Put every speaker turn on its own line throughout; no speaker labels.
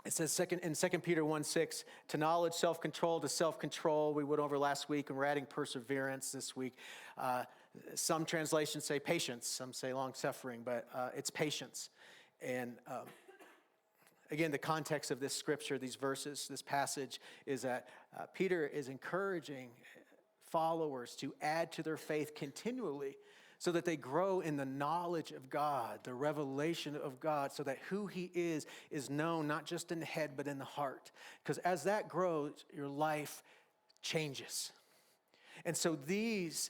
It says in 2 Peter 1:6, to knowledge, self-control, to self-control. We went over last week, and we're adding perseverance this week. Some translations say patience, some say long-suffering, but it's patience. And again, the context of this scripture, these verses, this passage, is that Peter is encouraging followers to add to their faith continually so that they grow in the knowledge of God, the revelation of God, so that who he is known not just in the head, but in the heart. Because as that grows, your life changes. And so these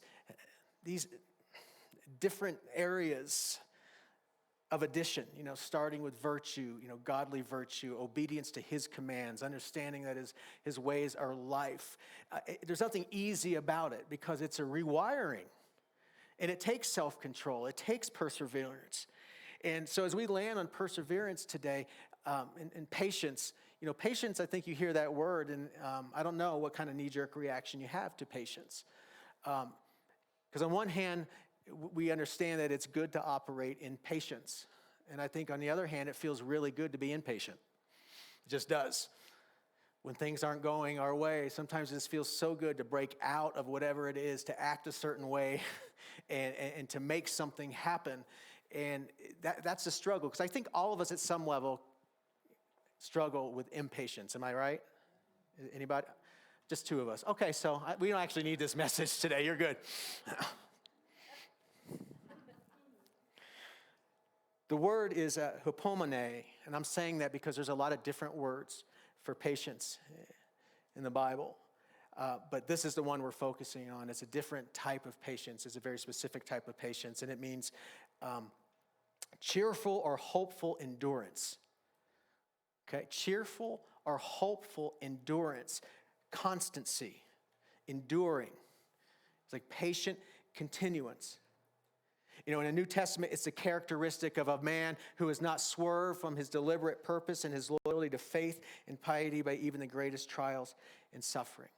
different areas of addition, starting with virtue, godly virtue, obedience to his commands, understanding that his ways are life. There's nothing easy about it because it's a rewiring. And it takes self-control. It takes perseverance. And so as we land on perseverance today and patience, patience, I think you hear that word, and I don't know what kind of knee-jerk reaction you have to patience. Because on one hand, we understand that it's good to operate in patience. And I think on the other hand, it feels really good to be impatient. It just does. When things aren't going our way, sometimes it just feels so good to break out of whatever it is, to act a certain way and to make something happen. And that's a struggle, because I think all of us at some level struggle with impatience. Am I right? Anybody? Just two of us. Okay, so we don't actually need this message today. You're good. The word is hupomone, and I'm saying that because there's a lot of different words for patience in the Bible. But this is the one we're focusing on. It's a different type of patience. It's a very specific type of patience, and it means cheerful or hopeful endurance. Okay, cheerful or hopeful endurance, constancy, enduring. It's like patient continuance. In the New Testament, it's a characteristic of a man who has not swerved from his deliberate purpose and his loyalty to faith and piety by even the greatest trials and suffering.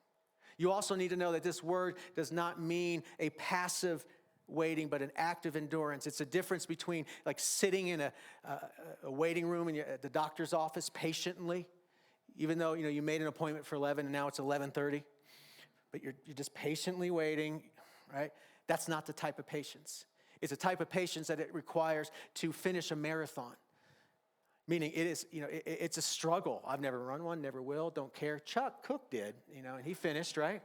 You also need to know that this word does not mean a passive waiting, but an active endurance. It's a difference between like sitting in a waiting room at the doctor's office patiently, even though you made an appointment for 11 and now it's 11:30, but you're just patiently waiting, right? That's not the type of patience. It's a type of patience that it requires to finish a marathon. Meaning it is, it's a struggle. I've never run one, never will, don't care. Chuck Cook did, and he finished, right?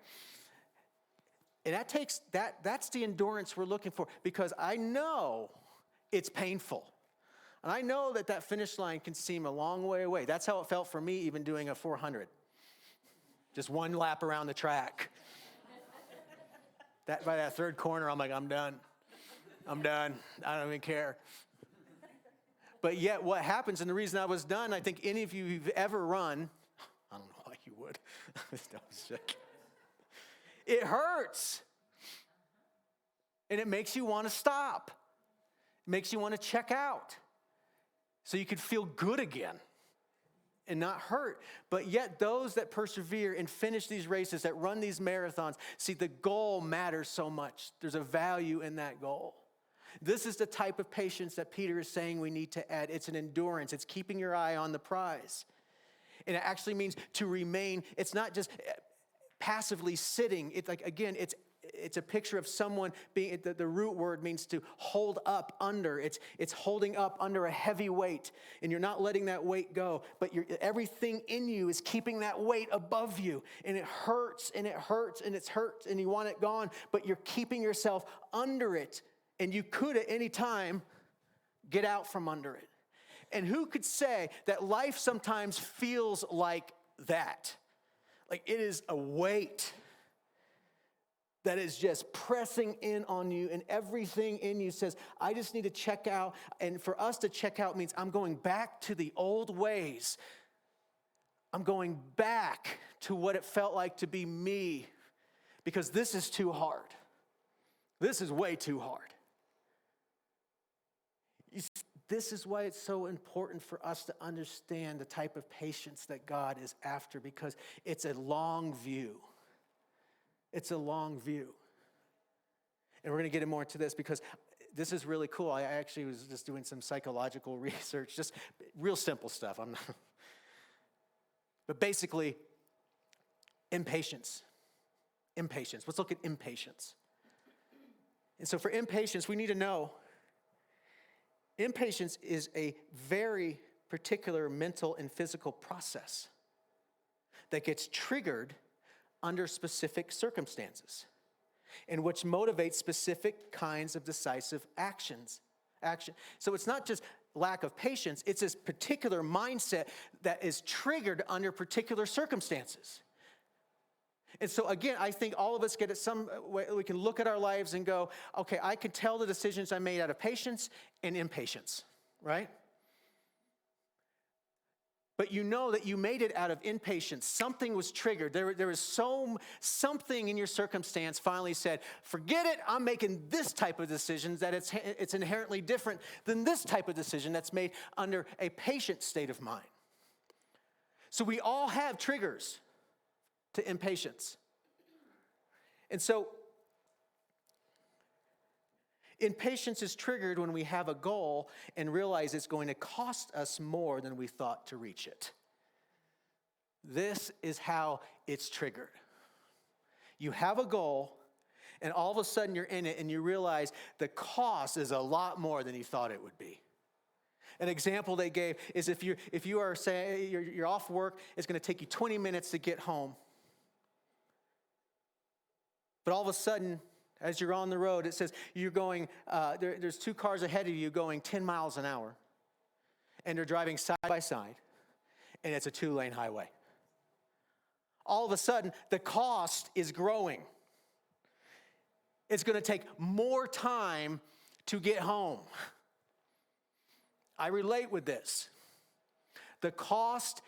And that's the endurance we're looking for, because I know it's painful. And I know that finish line can seem a long way away. That's how it felt for me even doing a 400. Just one lap around the track. By that third corner, I'm like, I'm done. I don't even care. But yet what happens, and the reason I was done, I think any of you who've ever run, I don't know why you would. It hurts. And it makes you want to stop. It makes you want to check out. So you could feel good again and not hurt. But yet those that persevere and finish these races, that run these marathons, see, the goal matters so much. There's a value in that goal. This is the type of patience that Peter is saying we need to add. It's an endurance. It's keeping your eye on the prize. And it actually means to remain. It's not just passively sitting. It's like, again, it's a picture of someone being, the root word means to hold up under. It's holding up under a heavy weight, and you're not letting that weight go, but everything in you is keeping that weight above you, and it hurts, and it hurts, and it hurts, and you want it gone, but you're keeping yourself under it, and you could at any time get out from under it. And who could say that life sometimes feels like that? Like it is a weight that is just pressing in on you, and everything in you says, I just need to check out. And for us to check out means I'm going back to the old ways. I'm going back to what it felt like to be me, because this is too hard. This is way too hard. This is why it's so important for us to understand the type of patience that God is after, because it's a long view. It's a long view. And we're going to get more into this because this is really cool. I actually was just doing some psychological research, just real simple stuff. But basically, impatience. Impatience. Let's look at impatience. And so for impatience, we need to know impatience is a very particular mental and physical process that gets triggered under specific circumstances and which motivates specific kinds of decisive action. So it's not just lack of patience, it's this particular mindset that is triggered under particular circumstances. And so again, I think all of us get it some way, we can look at our lives and go, okay, I can tell the decisions I made out of patience and impatience, right? But you know that you made it out of impatience. Something was triggered. There was something in your circumstance finally said, forget it, I'm making this type of decision that it's inherently different than this type of decision that's made under a patient state of mind. So we all have triggers to impatience. And so impatience is triggered when we have a goal and realize it's going to cost us more than we thought to reach it. This is how it's triggered. You have a goal, and all of a sudden you're in it, and you realize the cost is a lot more than you thought it would be. An example they gave is if you are saying you're off work, it's going to take you 20 minutes to get home. But all of a sudden, as you're on the road, it says you're going, there's two cars ahead of you going 10 miles an hour. And they're driving side by side. And it's a 2-lane highway. All of a sudden, the cost is growing. It's going to take more time to get home. I relate with this. The cost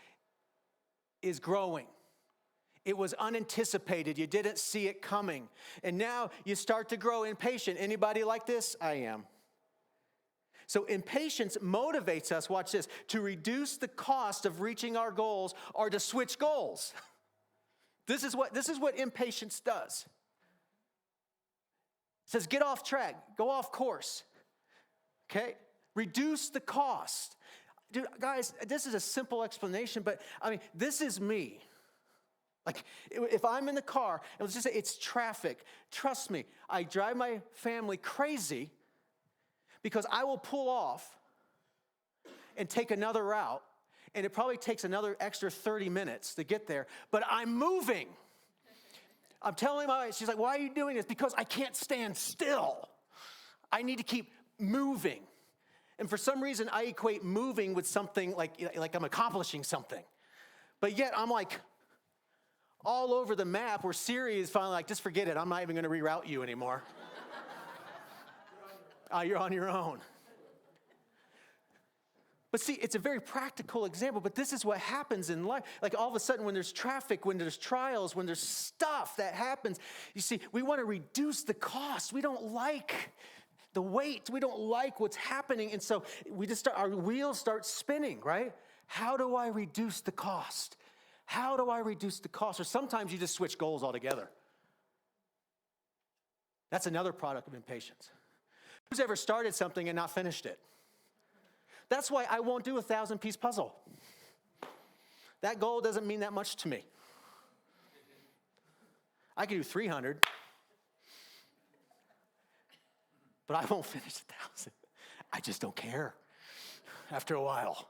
is growing. It was unanticipated. You didn't see it coming. And now you start to grow impatient. Anybody like this? I am. So impatience motivates us, watch this, to reduce the cost of reaching our goals or to switch goals. This is what impatience does. It says get off track, go off course. Okay? Reduce the cost. Dude, guys, this is a simple explanation, but I mean, this is me. Like, if I'm in the car, and let's just say it's traffic, trust me, I drive my family crazy because I will pull off and take another route, and it probably takes another extra 30 minutes to get there, but I'm moving. I'm telling my wife, she's like, why are you doing this? Because I can't stand still. I need to keep moving. And for some reason, I equate moving with something like I'm accomplishing something. But yet, I'm like, all over the map where Siri is finally like, just forget it. I'm not even going to reroute you anymore. You're on your own. But see, it's a very practical example, but this is what happens in life. Like all of a sudden when there's traffic, when there's trials, when there's stuff that happens, you see, we want to reduce the cost. We don't like the weight. We don't like what's happening. And so our wheels start spinning, right? How do I reduce the cost? How do I reduce the cost? Or sometimes you just switch goals altogether. That's another product of impatience. Who's ever started something and not finished it? That's why I won't do a 1,000-piece puzzle. That goal doesn't mean that much to me. I can do 300, but I won't finish 1,000. I just don't care after a while.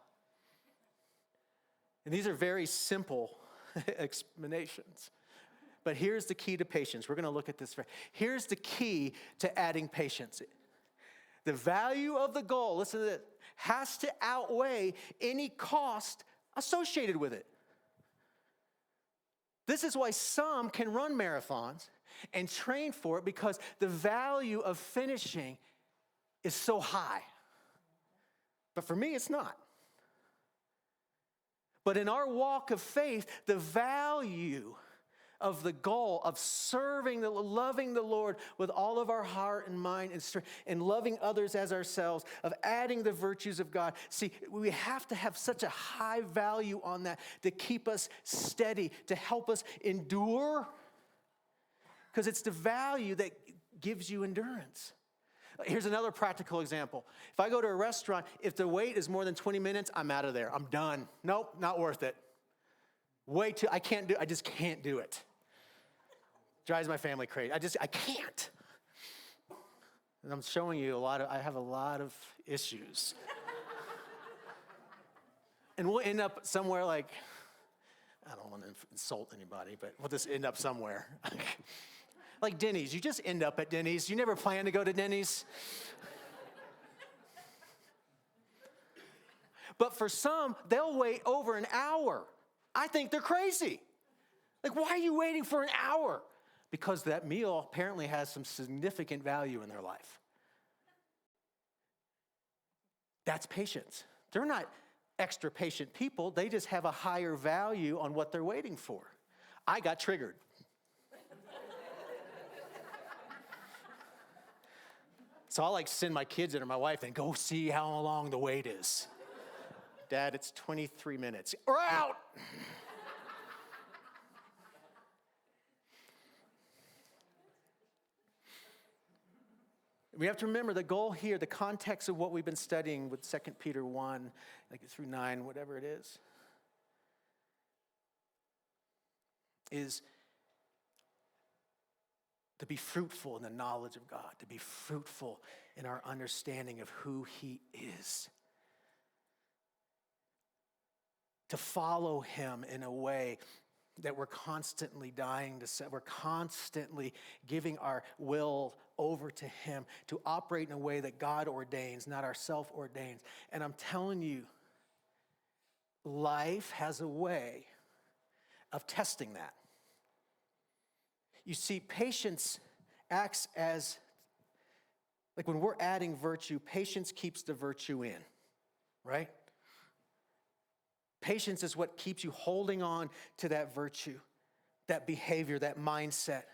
And these are very simple explanations. But here's the key to patience. We're going to look at this. Here's the key to adding patience. The value of the goal, listen to this, has to outweigh any cost associated with it. This is why some can run marathons and train for it because the value of finishing is so high. But for me, it's not. But in our walk of faith, the value of the goal of loving the Lord with all of our heart and mind and strength, and loving others as ourselves, of adding the virtues of God. See, we have to have such a high value on that to keep us steady, to help us endure, because it's the value that gives you endurance. Here's another practical example. If I go to a restaurant, if the wait is more than 20 minutes, I'm out of there. I'm done. Nope, not worth it. I just can't do it. Drives my family crazy. I can't. And I'm showing you I have a lot of issues. And we'll end up somewhere like, I don't want to insult anybody, but we'll just end up somewhere. Like Denny's. You just end up at Denny's. You never plan to go to Denny's. But for some, they'll wait over an hour. I think they're crazy. Like, why are you waiting for an hour? Because that meal apparently has some significant value in their life. That's patience. They're not extra patient people. They just have a higher value on what they're waiting for. I got triggered. So I'll send my kids in or my wife and go see how long the wait is. Dad, it's 23 minutes. We're out. We have to remember the goal here, the context of what we've been studying with 2 Peter 1, through 9, whatever it is to be fruitful in the knowledge of God, to be fruitful in our understanding of who He is, to follow Him in a way that we're constantly dying to set. We're constantly giving our will over to Him to operate in a way that God ordains, not ourself ordains. And I'm telling you, life has a way of testing that. You see, patience acts as, when we're adding virtue, patience keeps the virtue in, right? Patience is what keeps you holding on to that virtue, that behavior, that mindset.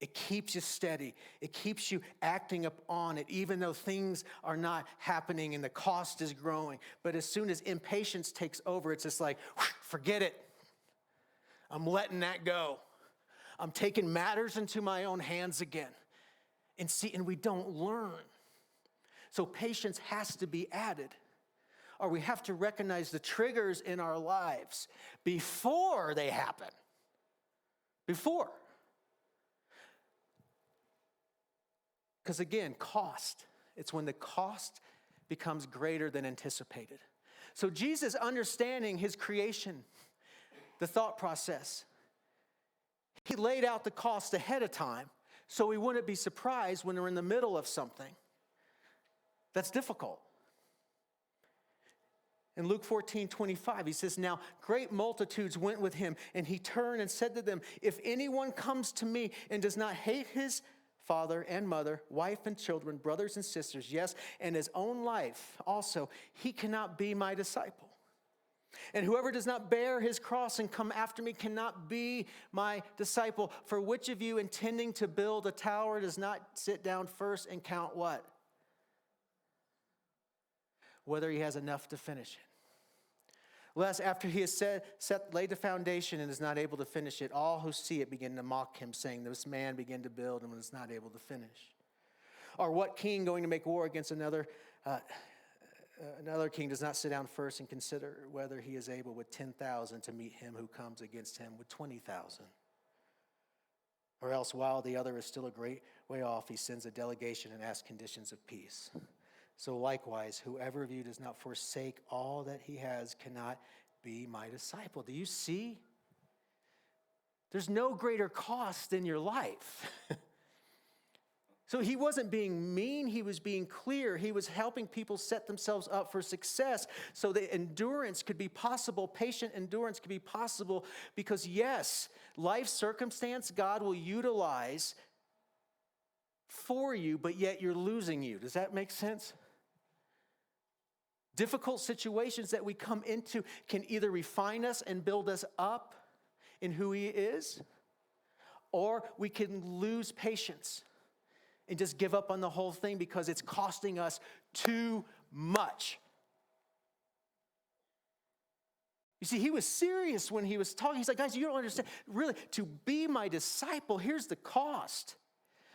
It keeps you steady. It keeps you acting upon it, even though things are not happening and the cost is growing. But as soon as impatience takes over, it's just like, forget it. I'm letting that go. I'm taking matters into my own hands again. And we don't learn. So patience has to be added. Or we have to recognize the triggers in our lives before they happen. Before. Because again, cost. It's when the cost becomes greater than anticipated. So Jesus, understanding His creation, the thought process, He laid out the cost ahead of time so we wouldn't be surprised when we're in the middle of something that's difficult. In Luke 14:25, He says, now great multitudes went with Him, and He turned and said to them, if anyone comes to me and does not hate his father and mother, wife and children, brothers and sisters, yes, and his own life also, he cannot be my disciple. And whoever does not bear his cross and come after me cannot be my disciple. For which of you intending to build a tower does not sit down first and count what? Whether he has enough to finish it. Lest after he has laid the foundation and is not able to finish it, all who see it begin to mock him, saying, this man began to build and was not able to finish. Or what king going to make war against another king does not sit down first and consider whether he is able with 10,000 to meet him who comes against him with 20,000? Or else while the other is still a great way off, he sends a delegation and asks conditions of peace. So likewise, whoever of you does not forsake all that he has cannot be my disciple. Do you see? There's no greater cost in your life. So he wasn't being mean, he was being clear. He was helping people set themselves up for success so that endurance could be possible, patient endurance could be possible, because yes, life circumstance God will utilize for you, but yet you're losing you. Does that make sense? Difficult situations that we come into can either refine us and build us up in who he is, or we can lose patience and just give up on the whole thing because it's costing us too much. You see, he was serious when he was talking. He's like, guys, you don't understand. Really, to be my disciple, here's the cost.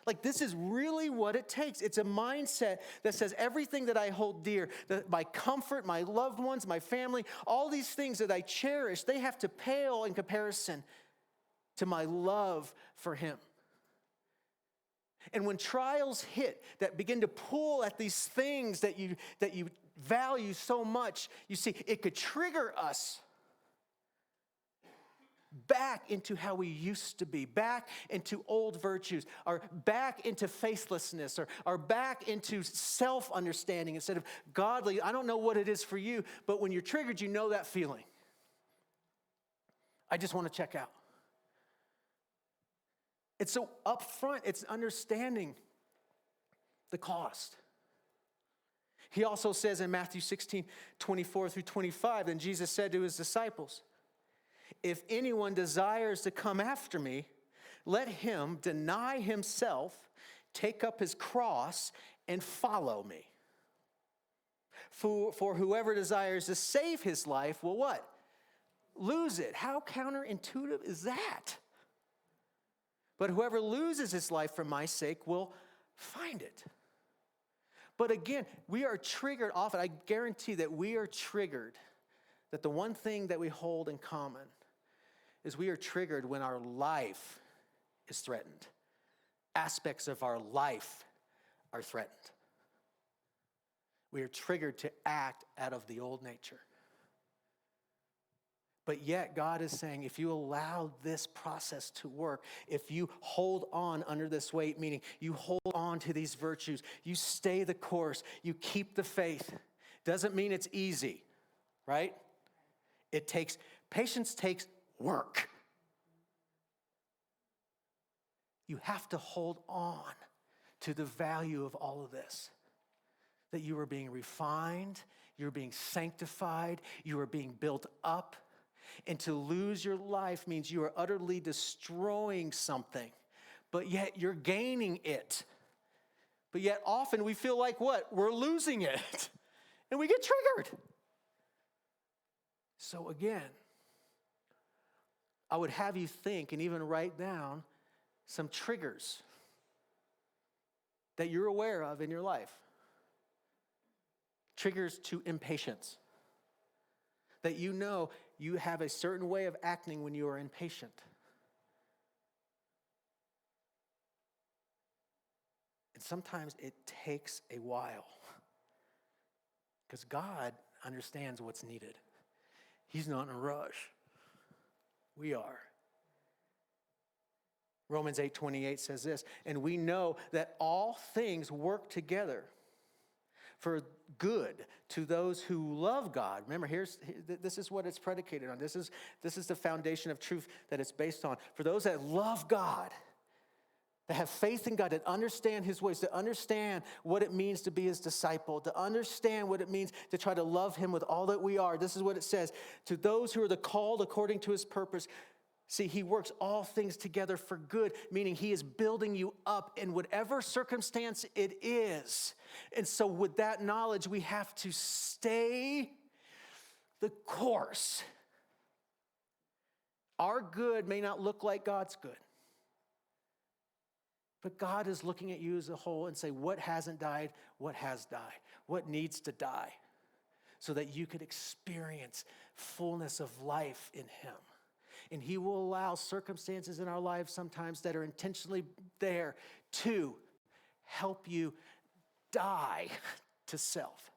Like, this is really what it takes. It's a mindset that says everything that I hold dear, my comfort, my loved ones, my family, all these things that I cherish, they have to pale in comparison to my love for him. And when trials hit that begin to pull at these things that you value so much, you see, it could trigger us back into how we used to be, back into old virtues, or back into faithlessness, or back into self-understanding instead of godly. I don't know what it is for you, but when you're triggered, you know that feeling. I just want to check out. And so up front, it's understanding the cost. He also says in Matthew 16:24-25, then Jesus said to his disciples, if anyone desires to come after me, let him deny himself, take up his cross, and follow me. For whoever desires to save his life will what? Lose it. How counterintuitive is that? But whoever loses his life for my sake will find it. But again, we are triggered often. I guarantee that we are triggered, that the one thing that we hold in common is we are triggered when our life is threatened. Aspects of our life are threatened. We are triggered to act out of the old nature. But yet God is saying, if you allow this process to work, if you hold on under this weight, meaning you hold on to these virtues, you stay the course, you keep the faith, doesn't mean it's easy, right? Patience takes work. You have to hold on to the value of all of this. That you are being refined, you're being sanctified, you are being built up. And to lose your life means you are utterly destroying something, but yet you're gaining it. But yet often we feel like what? We're losing it. And we get triggered. So again, I would have you think and even write down some triggers that you're aware of in your life. Triggers to impatience. That you know you have a certain way of acting when you are impatient. And sometimes it takes a while. Because God understands what's needed. He's not in a rush. We are. Romans 8:28 says this, and we know that all things work together for good to those who love God. Remember, this is what it's predicated on. This is the foundation of truth that it's based on. For those that love God, that have faith in God, that understand his ways, to understand what it means to be his disciple, to understand what it means to try to love him with all that we are. This is what it says. To those who are the called according to his purpose. See, he works all things together for good, meaning he is building you up in whatever circumstance it is. And so with that knowledge, we have to stay the course. Our good may not look like God's good. But God is looking at you as a whole and say, what hasn't died? What has died? What needs to die? So that you could experience fullness of life in him. And he will allow circumstances in our lives sometimes that are intentionally there to help you die to self.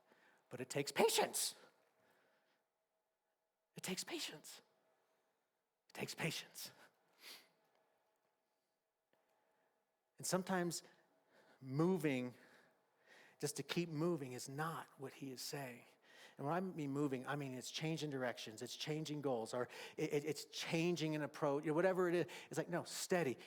But it takes patience. It takes patience. It takes patience. And sometimes moving, just to keep moving, is not what he is saying. And when I mean moving, I mean it's changing directions, it's changing goals, or it's changing an approach, whatever it is. It's like, no, steady.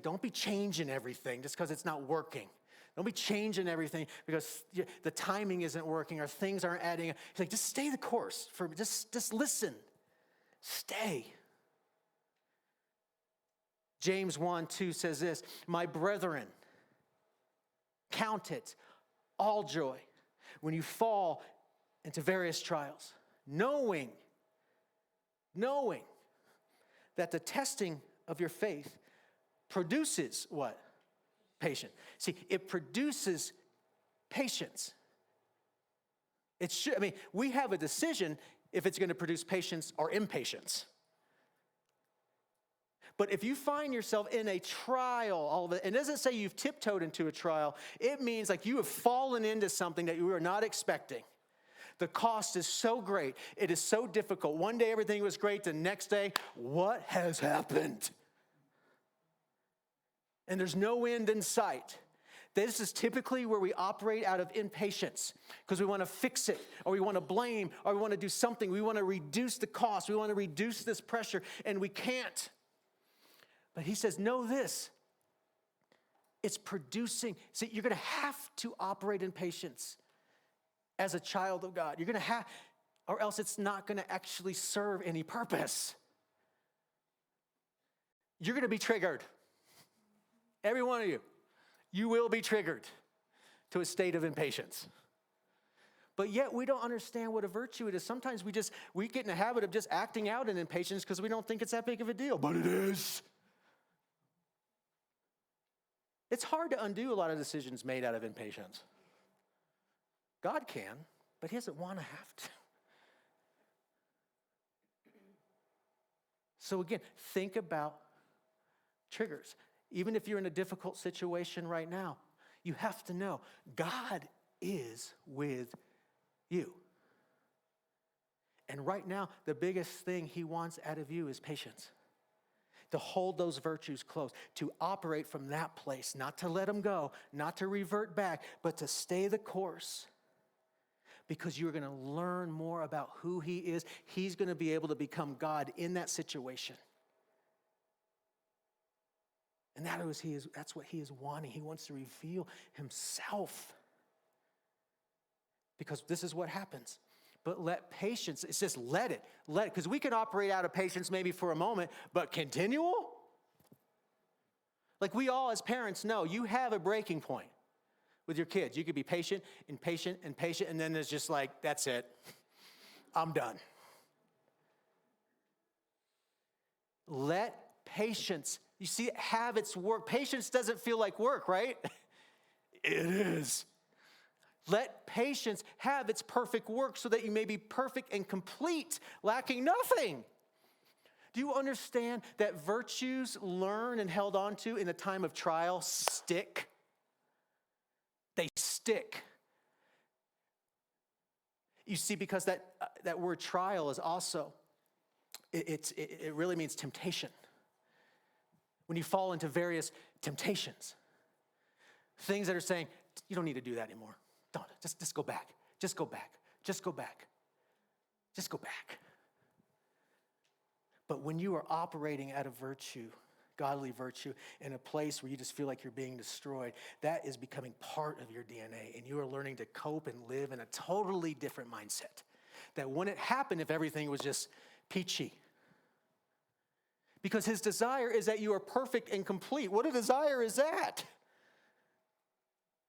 Don't be changing everything just because it's not working. Don't be changing everything because the timing isn't working or things aren't adding up. It's like, just stay the course. Just listen. Stay. James 1:2 says this, my brethren, count it all joy when you fall into various trials, knowing that the testing of your faith produces what? patient. See, it produces patience. We have a decision if it's going to produce patience or impatience. But if you find yourself in a trial, and it doesn't say you've tiptoed into a trial, it means like you have fallen into something that you were not expecting. The cost is so great. It is so difficult. One day everything was great. The next day, what has happened? And there's no end in sight. This is typically where we operate out of impatience because we want to fix it, or we want to blame, or we want to do something. We want to reduce the cost. We want to reduce this pressure, and we can't. But he says, know this. It's producing. See, you're going to have to operate in patience as a child of God. You're going to have, or else it's not going to actually serve any purpose. You're going to be triggered. Every one of you. You will be triggered to a state of impatience. But yet we don't understand what a virtue it is. Sometimes we get in the habit of just acting out in impatience because we don't think it's that big of a deal. But it is. It's hard to undo a lot of decisions made out of impatience. God can, but he doesn't want to have to. So again, think about triggers. Even if you're in a difficult situation right now, you have to know God is with you. And right now, the biggest thing he wants out of you is patience. To hold those virtues close, to operate from that place, not to let them go, not to revert back, but to stay the course. Because you're going to learn more about who he is. He's going to be able to become God in that situation. And that's what he is wanting. He wants to reveal himself. Because this is what happens. But let patience, it says let it. Because we can operate out of patience maybe for a moment, but continual? Like we all as parents know, you have a breaking point with your kids. You could be patient and patient and patient, and then there's just like, that's it. I'm done. Let patience, you see, have its work. Patience doesn't feel like work, right? It is. Let patience have its perfect work so that you may be perfect and complete, lacking nothing. Do you understand that virtues learned and held on to in a time of trial stick? They stick. You see, because that word trial is also, it really means temptation. When you fall into various temptations, things that are saying, you don't need to do that anymore. Don't, just go back. Just go back. Just go back. Just go back. But when you are operating out of virtue, godly virtue, in a place where you just feel like you're being destroyed, that is becoming part of your DNA, and you are learning to cope and live in a totally different mindset. That wouldn't happen if everything was just peachy. Because his desire is that you are perfect and complete. What a desire is that?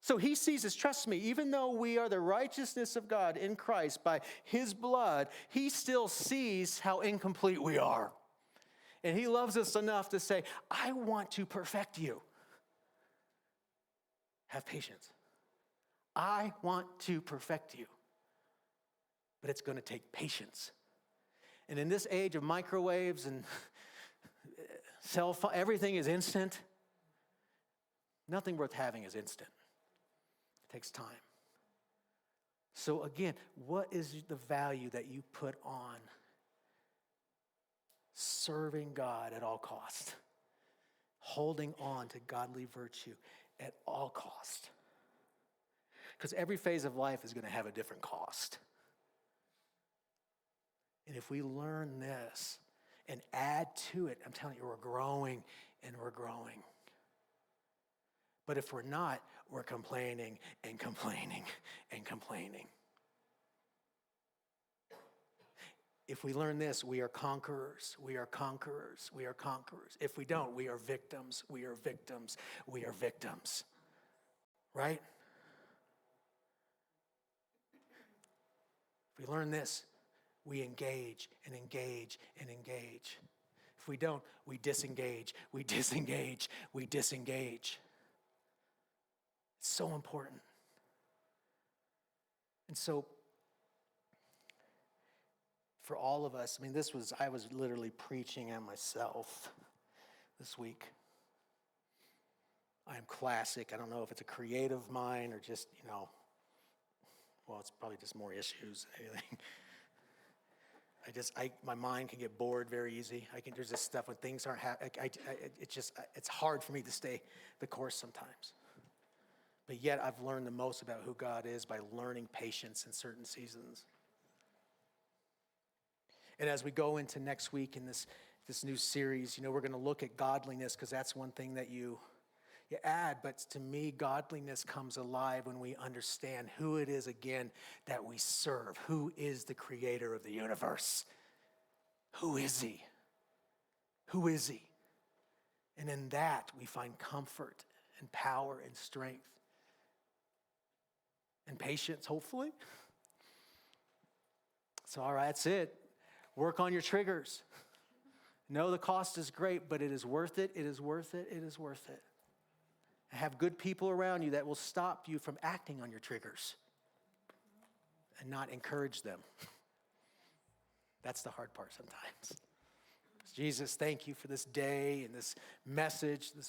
So he sees us, trust me, even though we are the righteousness of God in Christ by his blood, he still sees how incomplete we are. And he loves us enough to say, I want to perfect you. Have patience. I want to perfect you. But it's going to take patience. And in this age of microwaves and cell phone, everything is instant. Nothing worth having is instant. It takes time. So again, what is the value that you put on serving God at all cost? Holding on to godly virtue at all cost. Because every phase of life is going to have a different cost. And if we learn this and add to it, I'm telling you, we're growing and we're growing. But if we're not, we're complaining and complaining and complaining. If we learn this, we are conquerors, we are conquerors, we are conquerors. If we don't, we are victims, we are victims, we are victims. Right? If we learn this, we engage and engage and engage. If we don't, we disengage, we disengage, we disengage. It's so important. And so, for all of us, I mean, I was literally preaching at myself this week. I am classic. I don't know if it's a creative mind or just, well, it's probably just more issues than anything. My mind can get bored very easy. There's this stuff when things aren't happening. It's hard for me to stay the course sometimes. But yet I've learned the most about who God is by learning patience in certain seasons. And as we go into next week in this new series, we're going to look at godliness because that's one thing that you add. But to me, godliness comes alive when we understand who it is, again, that we serve. Who is the creator of the universe? Who is he? Who is he? And in that, we find comfort and power and strength and patience, hopefully. So, all right, that's it. Work on your triggers. Know the cost is great, but it is worth it. It is worth it. It is worth it. And have good people around you that will stop you from acting on your triggers and not encourage them. That's the hard part sometimes. Jesus, thank you for this day and this message, this